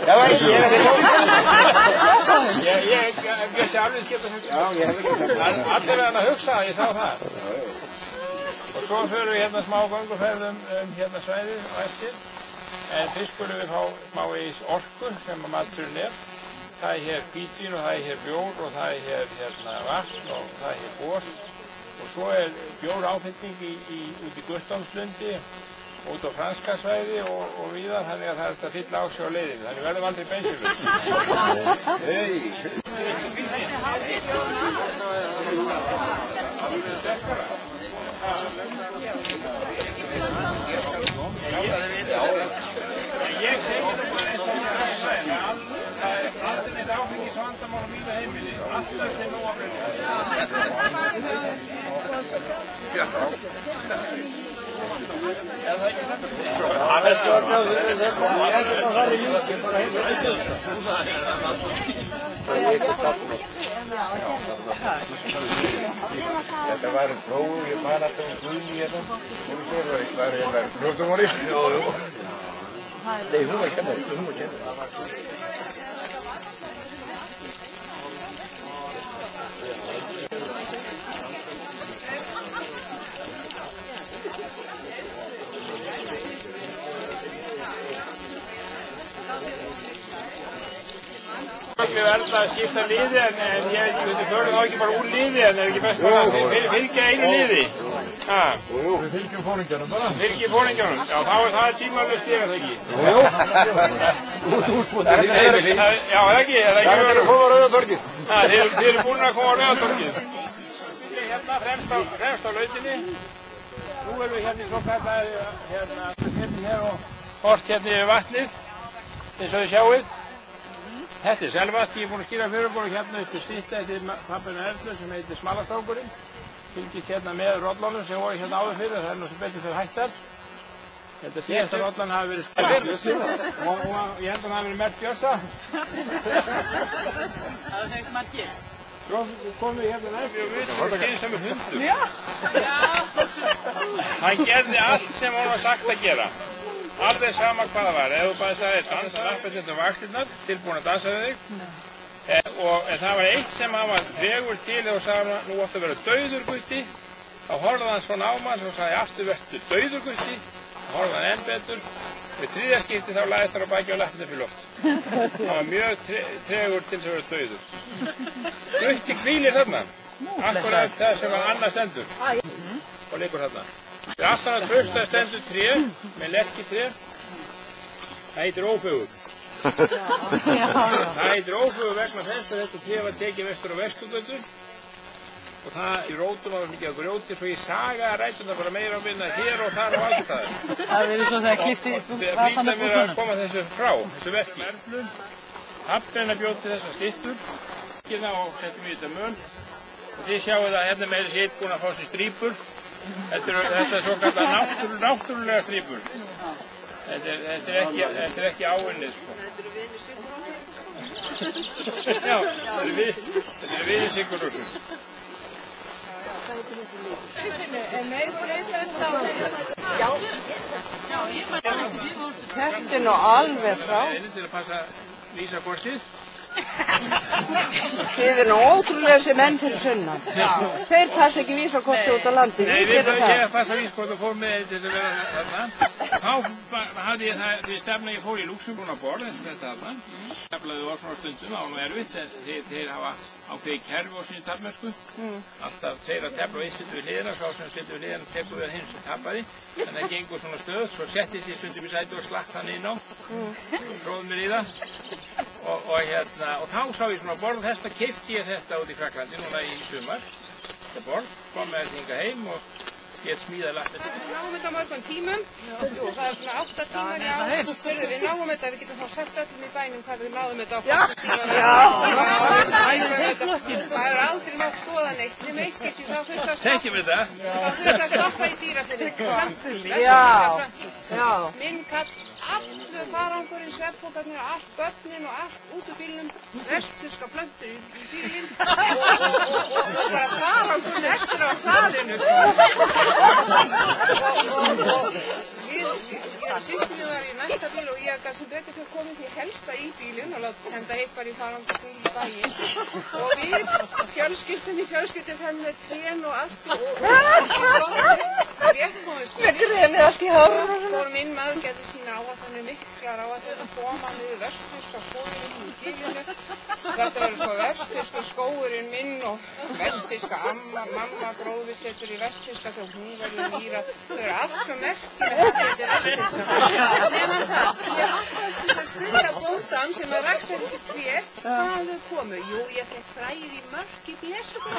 Það var ekki ég. Ég vissi alveg skipta sem Já, ég hef ekki sagt. Allir verðan að hugsa, ég sá það. Og svo förum við hérna smá gönguferðum hérna svæðið og eftir. En fyrst skulum við fá smávegis orku sem að maturinn er. Það hér hvítvín og það hér bjór og það hér hérna vatn og það hér gos. Og svo bjór áfylling út í Guttormslundi, út á franska svæði og víðar, þannig að það er að fylla á sig á leiðinu. Þannig verðum aldrei bensínlaus. Ég segi nú bara eins og ég sagði, það er aldrei neitt áfengisvandamál á mínu heimili. Alltaf til nú að Er það ekki satt? Það er stjórnað við þetta. Ég hef þetta farið líka bara heim. Þetta var próf, ég man alltaf Guðni hérna. Hún var hérna fljóttumóri. Nei, hún var kennari. Við verðum að skipta liði en ég förum þá ekki bara úr liði en er ekki best bara að fylgja einu liði. Við fylgjum foringjanum bara. Fylgjum foringjanum, já þá er það tímalust ég, er það ekki? Jú, útspútið þín heimili. Já, er það ekki? Það er að koma á Rauðatorgið. Þið eru búin að koma á Rauðatorgið. Hérna fremst á lautinni. Nú erum við hérna í svo kallar og hort hérna yfir vatnið, eins og þið sjáuð. Þetta er Selvatn, ég er búinn að skýra fyrir okkur og hérna upp í stytta eftir pappina Erlu sem heitir Smalastrákurinn. Fylgist hérna með rollunum sem voru hérna áður fyrir, það er nú sem betur fyrir hættar. Þetta síðasta rollan hafi verið spilur og ég held að það hafi verið Mert Bjössa. Það fengt margir. Svo komum við hérna næst og við erum skynsamur hundur. Hann gerði allt sem hann var sagt að gera. Alveg sama hvað það var, ef þú bara sagði dansa lappirnar og vaxtirnar, tilbúin að dansa við þig. En það var eitt sem hann var tregur til og sagði hann, nú áttu að vera dauður Gutti. Þá horfði hann svona á mann og sagði aftur vertu dauður Gutti. Þá horfði hann enn betur. Við þriðja skipti þá lagðist hann á baki og lappirnar fyrir loft. Hann var mjög tregur til þess að vera dauður. Gutti hvílir þarna, akkurat það sem hann annars stendur og liggur þarna. Við aftan að trausta stendur tré með lerkitré. Það heitir Ófögur. Það heitir Ófögur vegna þess að þetta tré var tekið vestur á Vesturgötu og það í rótum var mikið á grjóti svo ég sagaði ræturnar bara meira og minna hér og þar og alls staðar. Það verður svo þegar klifti Þegar flýta mér að koma þessu frá, þessu verki. Pappina bjó til þessa styttur og settum í þetta möl og þið sjáu það hérna með þessi eitt búin að fá sér strípur. Þetta er svo kallar náttúrulega strípur. Þetta er ekki áunnið, sko. Þetta eru vinir Sigurrósar. Já, þetta eru vinir Sigurrósar. Þetta er nú alveg frá. Til að passa vísakostið. Þið eru nú ótrúlega sem menn fyrir sunnan. Þeir passa ekki vísakorti út á landi. Nei, við höfum ekki að passa vísakorti og fór með til að vera þarna. Þá hafði ég það, við stefna ég fór í Luxemburg á borð, þetta þarna. Steflaði var svona stundum, það var nú erfitt, þeir hafa ákveðið kerfi á sínu taflmennsku. Alltaf þeir að tefla og einn sittur við hliðina, svo sem sittur við hliðina tekur við hinn sem tapaði. En það gengur svona stöð, svo setti sér stundum í sæti og slapp hann inn á. Prófum mér í það. Og þá sá ég svona borð, þess vegna keypti ég þetta út í Frakklandi núna í sumar. Þetta borð, kom með þetta hingað heim og get smíðað lappir. Við náum þetta á mörgum tímum. Jú, það er svona 8 tímar, já. Hörðu, við náum þetta, við getum þá sagt öllum í bænum hvað við náðum þetta á 40 tímar. Það er aldrei mátt skoða neitt. Við meiskipti þá þurft að stoppa. Þekkjum við það? Þá þurft að stoppa í Dýrafirði. Já. Minn kall, allur farangurinn, svefnpokarnir, allt börnin og allt út úr bílnum, vestfirska plöntur í bílinn og bara farangurinn eftir á hlaðinu. Systir mér var í næsta bíl og ég gaf sem betur fyrir komið því helsta í bílinn og láti senda eitt bara í farangurinn í bæinn. Og við fjölskyldum fram með trén og allt og rétt komist við. Með grenið allt í hárun og svona. Fórum inn maðurgerði sína áætlanir, miklar áætlanir, koma niður vestfirska skógurinn í bílinu. Þetta verður sko vestfirska skógurinn minn og vestfirska mamma gróðursetur í vestfirska þegar hún verður nýra. Þau eru allt svo merkilegt að þetta er vestfirska. Nefnum það, ég áttast þess að spyrja bóndan sem að rækta þessi tré, hvað þau komu? Jú, ég fekk fræðið í mörk í blessugur.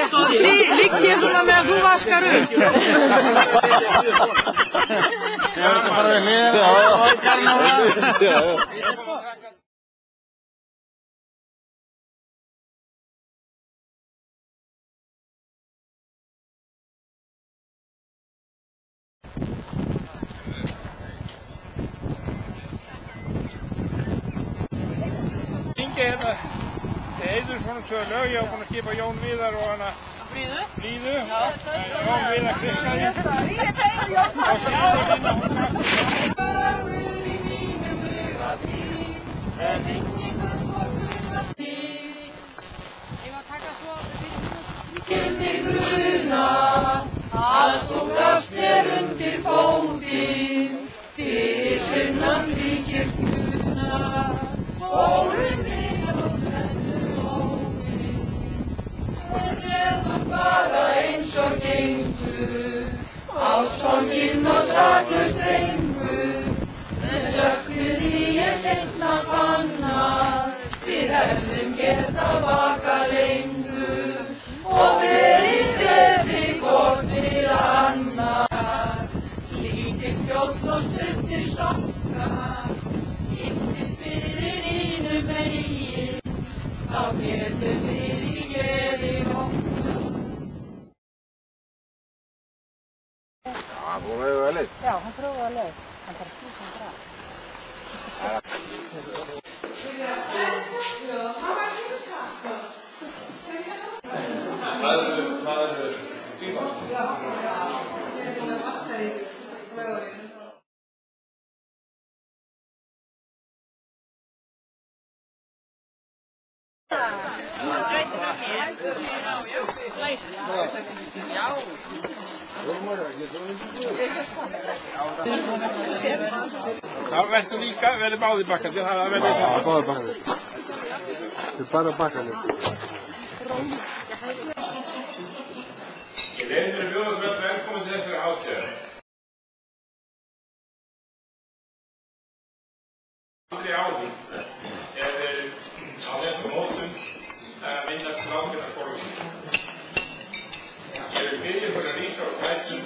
Svo ligg ég svona með að þú vaskar upp. Ég var ekki bara við hlýðir og orgarna á það. Inge hérna, þið heiður svona tvö lög, ég var búinn að skipa Jón Viðar og hana Fríðu. Jón Viðar Kristjáni. Og síðan vinna hún Ég var að taka svo Skildi gruna að þú gafst mér undir fótinn fyrir sunnan við kirkjuna. Fórum við á þennu óvinn og neðan bara eins og gengur ástfanginn og saklaus drengur. En söknuði ég seinna fann að við hefðum getað vakað lengur og verið betri hvort við annar. Lítil bjóst og stuttir stokkar, kynntist fyrir einum megin, þá getum við í geði okkar. Já, búin að við vel eitt. Já, hann prófaði að leið. Hann bara skýrst hann bra. Það eru tíma. Þá verður líka verið báðir bakkandi, það verður það. Já, báðir bakkandi. Þið er bara bakkandi. Ég leyndi að bjóða svo velkomin til þessari hátíð. Aldrei áður á þessum mótum að minnast lágirna skóla. Ég vil byrja fyrir að rísa á svætum